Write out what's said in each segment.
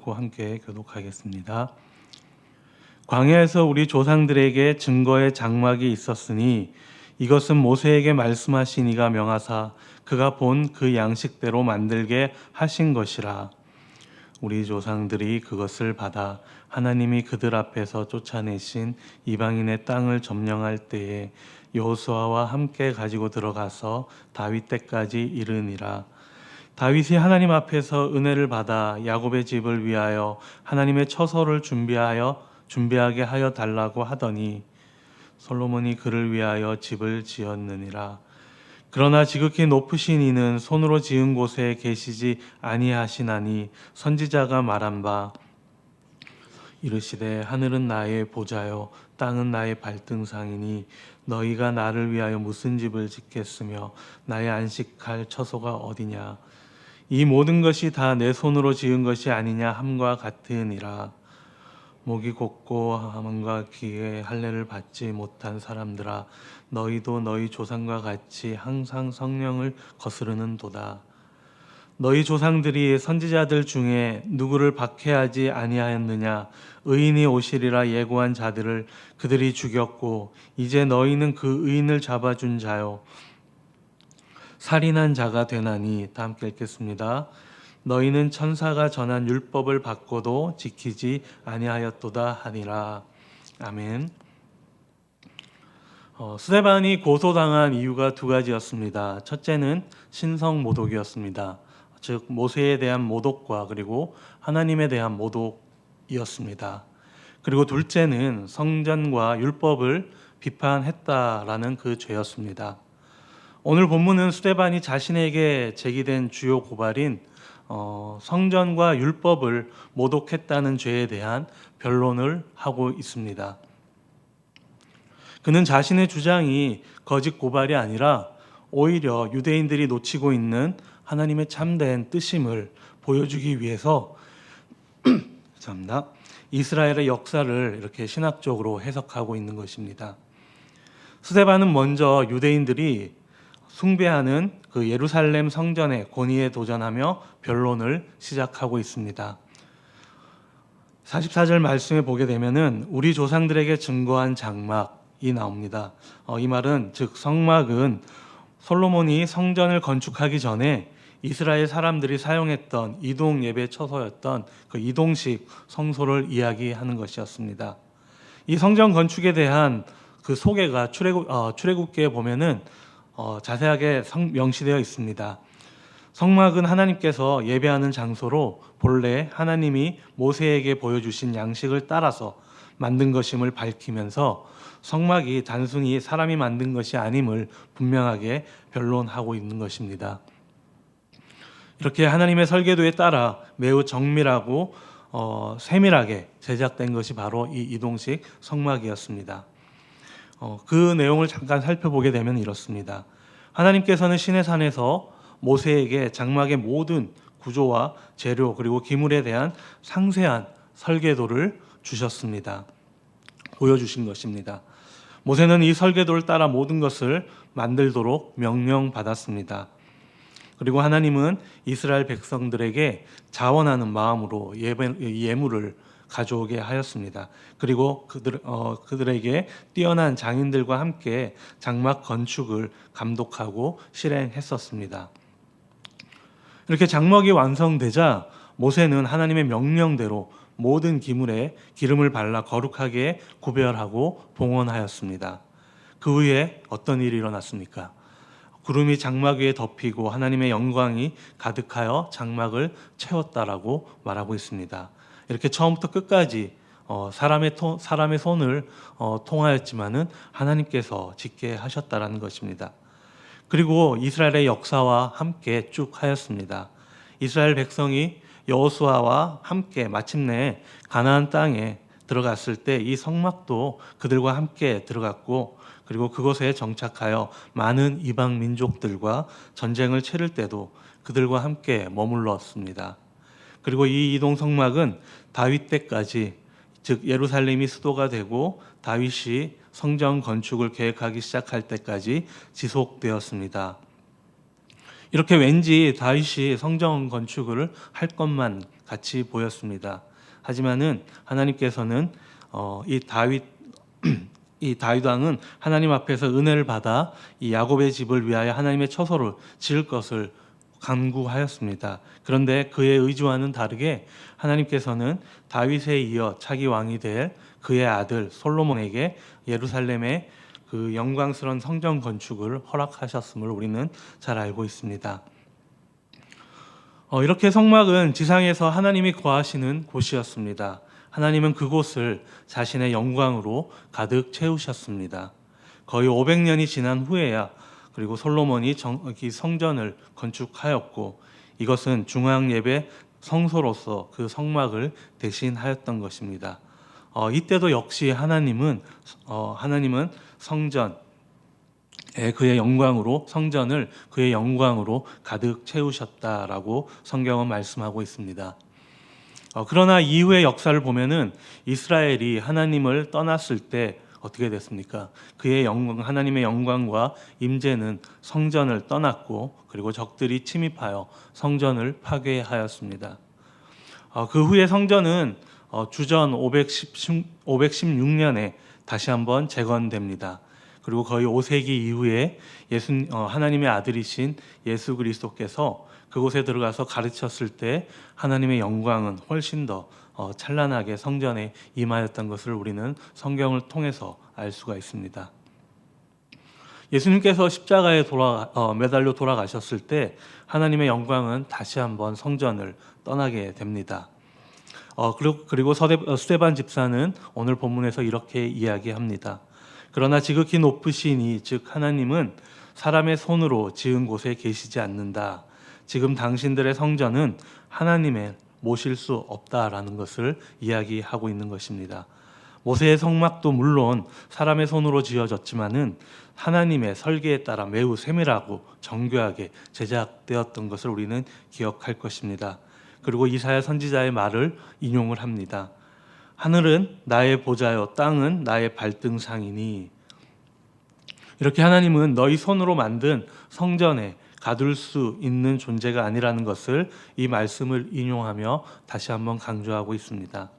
읽고 함께 교독하겠습니다. 광야에서 우리 조상들에게 증거의 장막이 있었으니 이것은 모세에게 말씀하신 이가 명하사 그가 본 그 양식대로 만들게 하신 것이라. 우리 조상들이 그것을 받아 하나님이 그들 앞에서 쫓아내신 이방인의 땅을 점령할 때에 여호수아와 함께 가지고 들어가서 다윗 때까지 이르니라. 다윗이 하나님 앞에서 은혜를 받아 야곱의 집을 위하여 하나님의 처소를 준비하게 하여 달라고 하더니 솔로몬이 그를 위하여 집을 지었느니라. 그러나 지극히 높으신 이는 손으로 지은 곳에 계시지 아니하시나니 선지자가 말한 바 이르시되 하늘은 나의 보좌요 땅은 나의 발등상이니 너희가 나를 위하여 무슨 집을 짓겠으며 나의 안식할 처소가 어디냐. 이 모든 것이 다 내 손으로 지은 것이 아니냐 함과 같으니라. 목이 곧고 함과 귀에 할례를 받지 못한 사람들아 너희도 너희 조상과 같이 항상 성령을 거스르는도다. 너희 조상들이 선지자들 중에 누구를 박해하지 아니하였느냐. 의인이 오시리라 예고한 자들을 그들이 죽였고 이제 너희는 그 의인을 잡아준 자요 살인한 자가 되나니. 다 함께 읽겠습니다. 너희는 천사가 전한 율법을 받고도 지키지 아니하였도다 하니라. 아멘. 스데반이 고소당한 이유가 두 가지였습니다. 첫째는 신성 모독이었습니다. 즉 모세에 대한 모독과 그리고 하나님에 대한 모독이었습니다. 그리고 둘째는 성전과 율법을 비판했다라는 그 죄였습니다. 오늘 본문은 스데반이 자신에게 제기된 주요 고발인 성전과 율법을 모독했다는 죄에 대한 변론을 하고 있습니다. 그는 자신의 주장이 거짓 고발이 아니라 오히려 유대인들이 놓치고 있는 하나님의 참된 뜻임을 보여주기 위해서 이스라엘의 역사를 이렇게 신학적으로 해석하고 있는 것입니다. 스데반은 먼저 유대인들이 숭배하는 그 예루살렘 성전의 권위에 도전하며 변론을 시작하고 있습니다. 44절 말씀에 보게 되면은 우리 조상들에게 증거한 장막이 나옵니다. 이 말은 즉 성막은 솔로몬이 성전을 건축하기 전에 이스라엘 사람들이 사용했던 이동 예배 처소였던 그 이동식 성소를 이야기하는 것이었습니다. 이 성전 건축에 대한 그 소개가 출애굽기에 보면은 자세하게 명시되어 있습니다. 성막은 하나님께서 예배하는 장소로 본래 하나님이 모세에게 보여주신 양식을 따라서 만든 것임을 밝히면서 성막이 단순히 사람이 만든 것이 아님을 분명하게 변론하고 있는 것입니다. 이렇게 하나님의 설계도에 따라 매우 정밀하고 세밀하게 제작된 것이 바로 이 이동식 성막이었습니다. 그 내용을 잠깐 살펴보게 되면 이렇습니다. 하나님께서는 시내산에서 모세에게 장막의 모든 구조와 재료 그리고 기물에 대한 상세한 설계도를 주셨습니다. 보여주신 것입니다. 모세는 이 설계도를 따라 모든 것을 만들도록 명령받았습니다. 그리고 하나님은 이스라엘 백성들에게 자원하는 마음으로 예물을 가져오게 하였습니다. 그리고 그들에게 뛰어난 장인들과 함께 장막 건축을 감독하고 실행했었습니다. 이렇게 장막이 완성되자 모세는 하나님의 명령대로 모든 기물에 기름을 발라 거룩하게 구별하고 봉헌하였습니다. 그 후에 어떤 일이 일어났습니까? 구름이 장막 위에 덮이고 하나님의 영광이 가득하여 장막을 채웠다라고 말하고 있습니다. 이렇게 처음부터 끝까지 사람의 손을 통하였지만은 하나님께서 짓게 하셨다라는 것입니다. 그리고 이스라엘의 역사와 함께 쭉 하였습니다. 이스라엘 백성이 여호수아와 함께 마침내 가나안 땅에 들어갔을 때 이 성막도 그들과 함께 들어갔고 그리고 그곳에 정착하여 많은 이방 민족들과 전쟁을 치를 때도 그들과 함께 머물렀습니다. 그리고 이 이동 성막은 다윗 때까지 즉 예루살렘이 수도가 되고 다윗이 성전 건축을 계획하기 시작할 때까지 지속되었습니다. 이렇게 왠지 다윗이 성전 건축을 할 것만 같이 보였습니다. 하지만은 하나님께서는 이 다윗 왕은 하나님 앞에서 은혜를 받아 이 야곱의 집을 위하여 하나님의 처소를 지을 것을 간구하였습니다. 그런데 그의 의지와는 다르게 하나님께서는 다윗에 이어 차기 왕이 될 그의 아들 솔로몬에게 예루살렘의 그 영광스러운 성전 건축을 허락하셨음을 우리는 잘 알고 있습니다. 이렇게 성막은 지상에서 하나님이 거하시는 곳이었습니다. 하나님은 그곳을 자신의 영광으로 가득 채우셨습니다. 거의 500년이 지난 후에야 그리고 솔로몬이 성전을 건축하였고, 이것은 중앙 예배 성소로서 그 성막을 대신하였던 것입니다. 이때도 역시 하나님은 성전에 그의 영광으로, 성전을 그의 영광으로 가득 채우셨다라고 성경은 말씀하고 있습니다. 그러나 이후의 역사를 보면은 이스라엘이 하나님을 떠났을 때 어떻게 됐습니까? 그의 영광, 하나님의 영광과 임재는 성전을 떠났고, 그리고 적들이 침입하여 성전을 파괴하였습니다. 그 후에 성전은 주전 516년에 다시 한번 재건됩니다. 그리고 거의 5세기 이후에 하나님의 아들이신 예수 그리스도께서 그곳에 들어가서 가르쳤을 때 하나님의 영광은 훨씬 더 찬란하게 성전에 임하였던 것을 우리는 성경을 통해서 알 수가 있습니다. 예수님께서 십자가에 매달려 돌아가셨을 때 하나님의 영광은 다시 한번 성전을 떠나게 됩니다. 그리고 스데반 집사는 오늘 본문에서 이렇게 이야기합니다. 그러나 지극히 높으시니 즉 하나님은 사람의 손으로 지은 곳에 계시지 않는다. 지금 당신들의 성전은 하나님의 모실 수 없다라는 것을 이야기하고 있는 것입니다. 모세의 성막도 물론 사람의 손으로 지어졌지만은 하나님의 설계에 따라 매우 세밀하고 정교하게 제작되었던 것을 우리는 기억할 것입니다. 그리고 이사야 선지자의 말을 인용을 합니다. 하늘은 나의 보좌요 땅은 나의 발등상이니. 이렇게 하나님은 너희 손으로 만든 성전에 가둘 수 있는 존재가 아니라는 것을 이 말씀을 인용하며 다시 한번 강조하고 있습니다.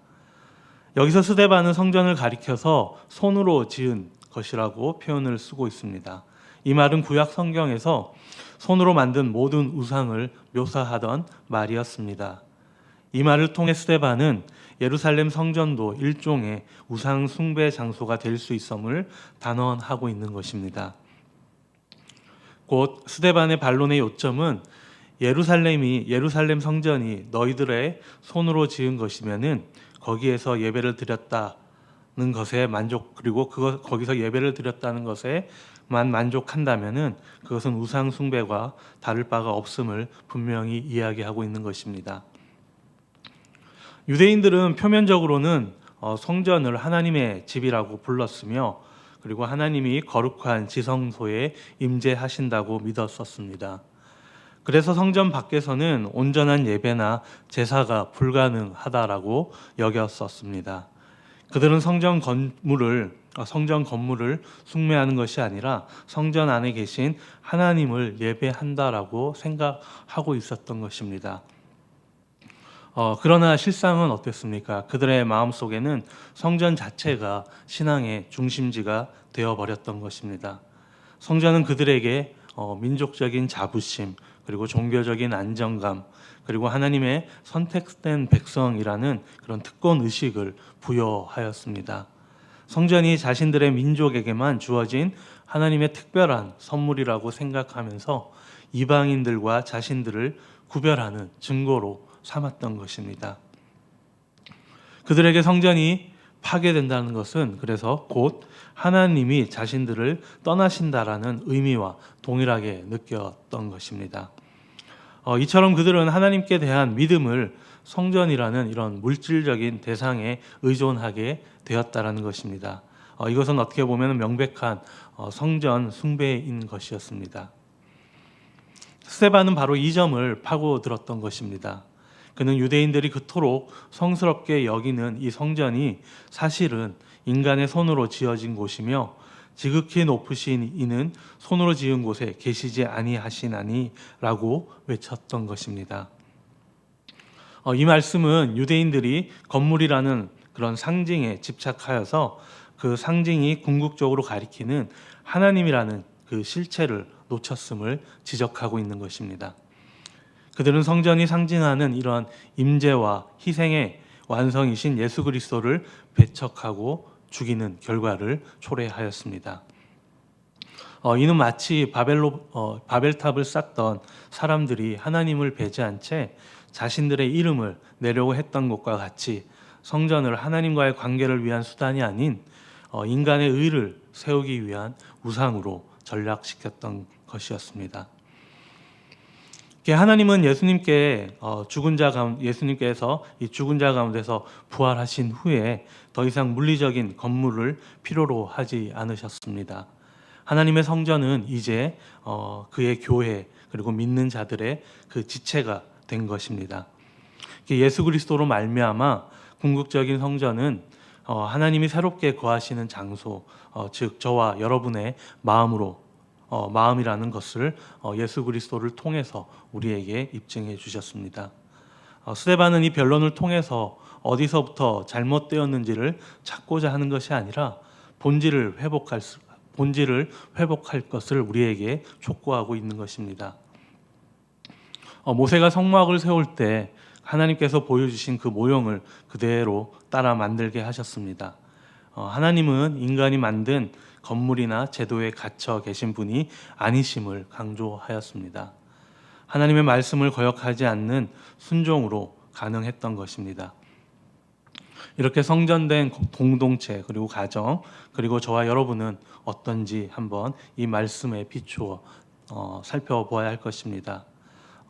여기서 스데반은 성전을 가리켜서 손으로 지은 것이라고 표현을 쓰고 있습니다. 이 말은 구약 성경에서 손으로 만든 모든 우상을 묘사하던 말이었습니다. 이 말을 통해 스데반은 예루살렘 성전도 일종의 우상 숭배 장소가 될 수 있음을 단언하고 있는 것입니다. 곧 스데반의 반론의 요점은 예루살렘 성전이 너희들의 손으로 지은 것이면은 거기에서 예배를 드렸다는 것에 그리고 거기서 예배를 드렸다는 것에만 만족한다면은 그것은 우상 숭배와 다를 바가 없음을 분명히 이야기하고 있는 것입니다. 유대인들은 표면적으로는 성전을 하나님의 집이라고 불렀으며, 그리고 하나님이 거룩한 지성소에 임재하신다고 믿었었습니다. 그래서 성전 밖에서는 온전한 예배나 제사가 불가능하다라고 여겼었습니다. 그들은 성전 건물을 숭배하는 것이 아니라 성전 안에 계신 하나님을 예배한다라고 생각하고 있었던 것입니다. 그러나 실상은 어땠습니까? 그들의 마음속에는 성전 자체가 신앙의 중심지가 되어버렸던 것입니다. 성전은 그들에게 민족적인 자부심, 그리고 종교적인 안정감, 그리고 하나님의 선택된 백성이라는 그런 특권 의식을 부여하였습니다. 성전이 자신들의 민족에게만 주어진 하나님의 특별한 선물이라고 생각하면서 이방인들과 자신들을 구별하는 증거로 삼았던 것입니다. 그들에게 성전이 파괴된다는 것은 그래서 곧 하나님이 자신들을 떠나신다라는 의미와 동일하게 느꼈던 것입니다. 이처럼 그들은 하나님께 대한 믿음을 성전이라는 이런 물질적인 대상에 의존하게 되었다라는 것입니다. 이것은 어떻게 보면 명백한 성전 숭배인 것이었습니다. 스데반은 바로 이 점을 파고들었던 것입니다. 그는 유대인들이 그토록 성스럽게 여기는 이 성전이 사실은 인간의 손으로 지어진 곳이며 지극히 높으신 이는 손으로 지은 곳에 계시지 아니하시나니 라고 외쳤던 것입니다. 이 말씀은 유대인들이 건물이라는 그런 상징에 집착하여서 그 상징이 궁극적으로 가리키는 하나님이라는 그 실체를 놓쳤음을 지적하고 있는 것입니다. 그들은 성전이 상징하는 이런 임재와 희생의 완성이신 예수 그리스도를 배척하고 죽이는 결과를 초래하였습니다. 이는 마치 바벨탑을 쌓던 사람들이 하나님을 배제한 채 자신들의 이름을 내려고 했던 것과 같이 성전을 하나님과의 관계를 위한 수단이 아닌 인간의 의를 세우기 위한 우상으로 전락시켰던 것이었습니다. 하나님은 예수님께서 이 죽은 자 가운데서 부활하신 후에 더 이상 물리적인 건물을 필요로 하지 않으셨습니다. 하나님의 성전은 이제 그의 교회 그리고 믿는 자들의 그 지체가 된 것입니다. 예수 그리스도로 말미암아 궁극적인 성전은 하나님이 새롭게 거하시는 장소, 즉 저와 여러분의 마음이라는 것을 예수 그리스도를 통해서 우리에게 입증해 주셨습니다. 스데반은 이 변론을 통해서 어디서부터 잘못되었는지를 찾고자 하는 것이 아니라 본질을 회복할 것을 우리에게 촉구하고 있는 것입니다. 모세가 성막을 세울 때 하나님께서 보여주신 그 모형을 그대로 따라 만들게 하셨습니다. 하나님은 인간이 만든 건물이나 제도에 갇혀 계신 분이 아니심을 강조하였습니다. 하나님의 말씀을 거역하지 않는 순종으로 가능했던 것입니다. 이렇게 성전된 공동체 그리고 가정 그리고 저와 여러분은 어떤지 한번 이 말씀에 비추어 살펴보아야 할 것입니다.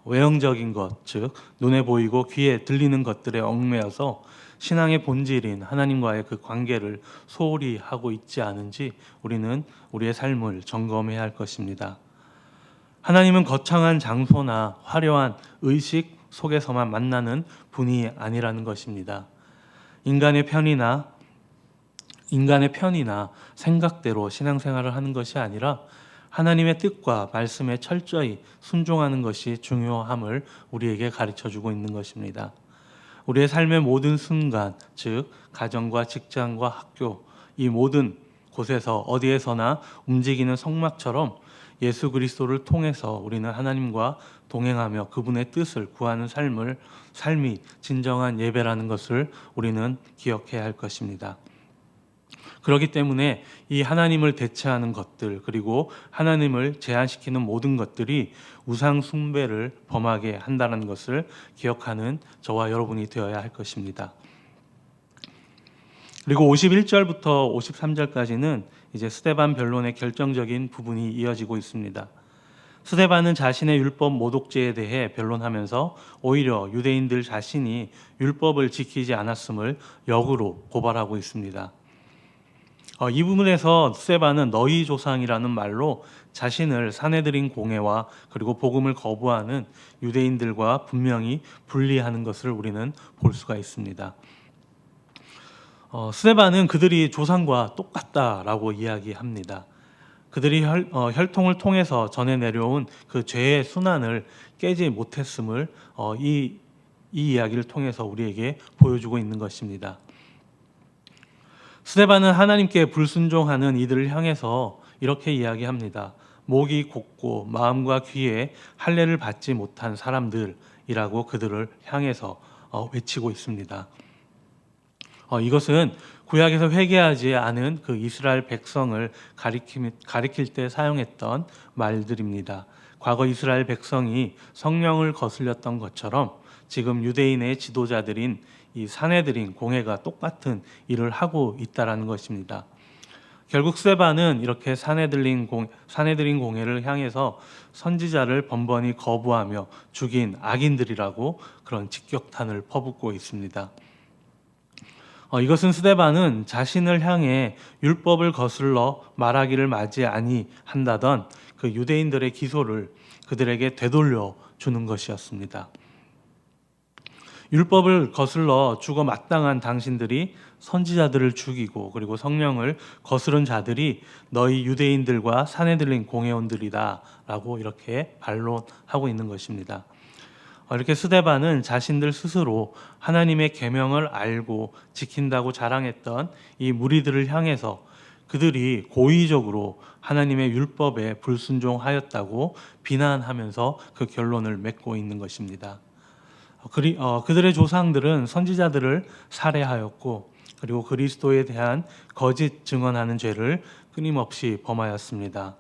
외형적인 것, 즉 눈에 보이고 귀에 들리는 것들에 얽매여서 신앙의 본질인 하나님과의 그 관계를 소홀히 하고 있지 않은지 우리는 우리의 삶을 점검해야 할 것입니다. 하나님은 거창한 장소나 화려한 의식 속에서만 만나는 분이 아니라는 것입니다. 인간의 편이나 생각대로 신앙생활을 하는 것이 아니라 하나님의 뜻과 말씀에 철저히 순종하는 것이 중요함을 우리에게 가르쳐주고 있는 것입니다. 우리의 삶의 모든 순간, 즉 가정과 직장과 학교, 이 모든 곳에서 어디에서나 움직이는 성막처럼 예수 그리스도를 통해서 우리는 하나님과 동행하며 그분의 뜻을 구하는 삶이 진정한 예배라는 것을 우리는 기억해야 할 것입니다. 그렇기 때문에 이 하나님을 대체하는 것들 그리고 하나님을 제한시키는 모든 것들이 우상 숭배를 범하게 한다는 것을 기억하는 저와 여러분이 되어야 할 것입니다. 그리고 51절부터 53절까지는 이제 스데반 변론의 결정적인 부분이 이어지고 있습니다. 스데반은 자신의 율법 모독죄에 대해 변론하면서 오히려 유대인들 자신이 율법을 지키지 않았음을 역으로 고발하고 있습니다. 이 부분에서 스데반은 너희 조상이라는 말로 자신을 사내들인 공회와 그리고 복음을 거부하는 유대인들과 분명히 분리하는 것을 우리는 볼 수가 있습니다. 스데반은 그들이 조상과 똑같다라고 이야기합니다. 그들이 혈통을 통해서 전해 내려온 그 죄의 순환을 깨지 못했음을 이 이야기를 통해서 우리에게 보여주고 있는 것입니다. 스데반은 하나님께 불순종하는 이들을 향해서 이렇게 이야기합니다. 목이 곧고 마음과 귀에 할례를 받지 못한 사람들이라고 그들을 향해서 외치고 있습니다. 이것은 구약에서 회개하지 않은 그 이스라엘 백성을 가리킬 때 사용했던 말들입니다. 과거 이스라엘 백성이 성령을 거슬렸던 것처럼 지금 유대인의 지도자들인 이 사내들인 공회가 똑같은 일을 하고 있다라는 것입니다. 결국 스데반은 이렇게 사내들인 공회를 향해서 선지자를 번번이 거부하며 죽인 악인들이라고 그런 직격탄을 퍼붓고 있습니다. 이것은 스데반은 자신을 향해 율법을 거슬러 말하기를 맞이 아니한다던 그 유대인들의 기소를 그들에게 되돌려 주는 것이었습니다. 율법을 거슬러 죽어 마땅한 당신들이 선지자들을 죽이고 그리고 성령을 거스른 자들이 너희 유대인들과 사내들인 공회원들이다 라고 이렇게 반론하고 있는 것입니다. 이렇게 스데반은 자신들 스스로 하나님의 계명을 알고 지킨다고 자랑했던 이 무리들을 향해서 그들이 고의적으로 하나님의 율법에 불순종하였다고 비난하면서 그 결론을 맺고 있는 것입니다. 그들의 조상들은 선지자들을 살해하였고, 그리고 그리스도에 대한 거짓 증언하는 죄를 끊임없이 범하였습니다.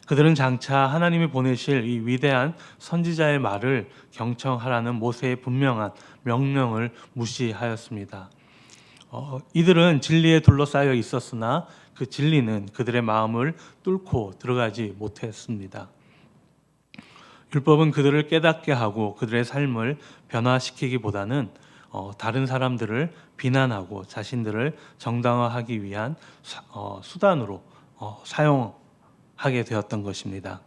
그들은 장차 하나님이 보내실 이 위대한 선지자의 말을 경청하라는 모세의 분명한 명령을 무시하였습니다. 이들은 진리에 둘러싸여 있었으나 그 진리는 그들의 마음을 뚫고 들어가지 못했습니다. 율법은 그들을 깨닫게 하고 그들의 삶을 변화시키기보다는 다른 사람들을 비난하고 자신들을 정당화하기 위한 수단으로 사용하게 되었던 것입니다.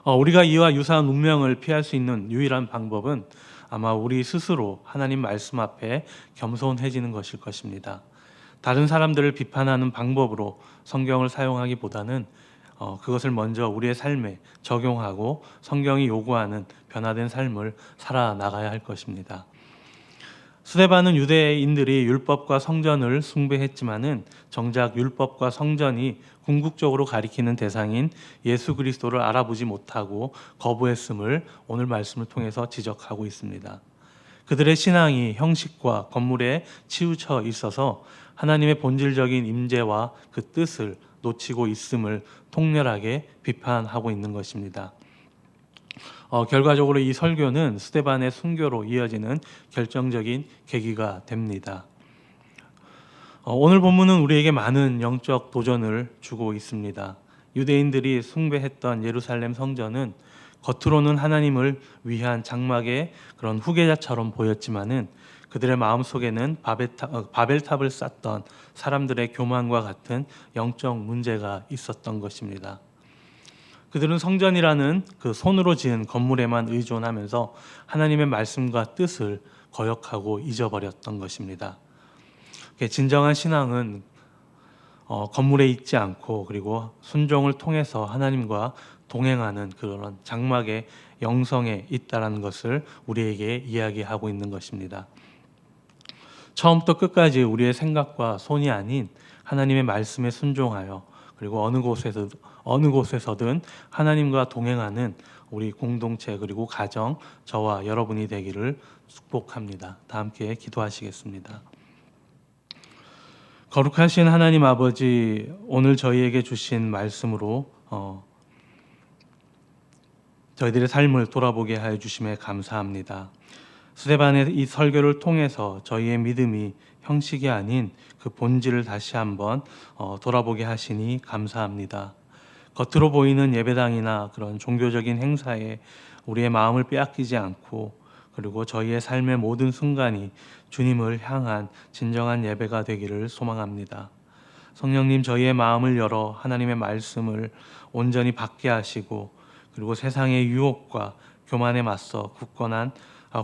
우리가 이와 유사한 운명을 피할 수 있는 유일한 방법은 아마 우리 스스로 하나님 말씀 앞에 겸손해지는 것일 것입니다. 다른 사람들을 비판하는 방법으로 성경을 사용하기보다는 그것을 먼저 우리의 삶에 적용하고 성경이 요구하는 변화된 삶을 살아나가야 할 것입니다. 스데반은 유대인들이 율법과 성전을 숭배했지만은 정작 율법과 성전이 궁극적으로 가리키는 대상인 예수 그리스도를 알아보지 못하고 거부했음을 오늘 말씀을 통해서 지적하고 있습니다. 그들의 신앙이 형식과 건물에 치우쳐 있어서 하나님의 본질적인 임재와 그 뜻을 놓치고 있음을 통렬하게 비판하고 있는 것입니다. 결과적으로 이 설교는 스데반의 순교로 이어지는 결정적인 계기가 됩니다. 오늘 본문은 우리에게 많은 영적 도전을 주고 있습니다. 유대인들이 숭배했던 예루살렘 성전은 겉으로는 하나님을 위한 장막의 그런 후계자처럼 보였지만은 그들의 마음 속에는 바벨탑을 쌓던 사람들의 교만과 같은 영적 문제가 있었던 것입니다. 그들은 성전이라는 그 손으로 지은 건물에만 의존하면서 하나님의 말씀과 뜻을 거역하고 잊어버렸던 것입니다. 진정한 신앙은 건물에 있지 않고 그리고 순종을 통해서 하나님과 동행하는 그런 장막의 영성에 있다라는 것을 우리에게 이야기하고 있는 것입니다. 처음부터 끝까지 우리의 생각과 손이 아닌 하나님의 말씀에 순종하여 그리고 어느 곳에서든 하나님과 동행하는 우리 공동체 그리고 가정 저와 여러분이 되기를 축복합니다. 다 함께 기도하시겠습니다. 거룩하신 하나님 아버지, 오늘 저희에게 주신 말씀으로 저희들의 삶을 돌아보게 하여 주심에 감사합니다. 스데반의 이 설교를 통해서 저희의 믿음이 형식이 아닌 그 본질을 다시 한번 돌아보게 하시니 감사합니다. 겉으로 보이는 예배당이나 그런 종교적인 행사에 우리의 마음을 빼앗기지 않고 그리고 저희의 삶의 모든 순간이 주님을 향한 진정한 예배가 되기를 소망합니다. 성령님, 저희의 마음을 열어 하나님의 말씀을 온전히 받게 하시고 그리고 세상의 유혹과 교만에 맞서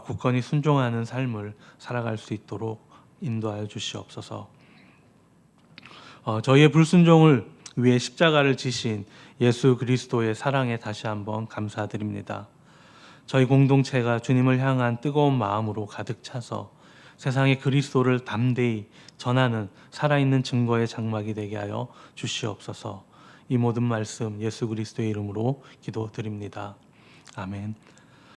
굳건히 순종하는 삶을 살아갈 수 있도록 인도하여 주시옵소서. 저희의 불순종을 위해 십자가를 지신 예수 그리스도의 사랑에 다시 한번 감사드립니다. 저희 공동체가 주님을 향한 뜨거운 마음으로 가득 차서 세상에 그리스도를 담대히 전하는 살아있는 증거의 장막이 되게 하여 주시옵소서. 이 모든 말씀 예수 그리스도의 이름으로 기도드립니다. 아멘.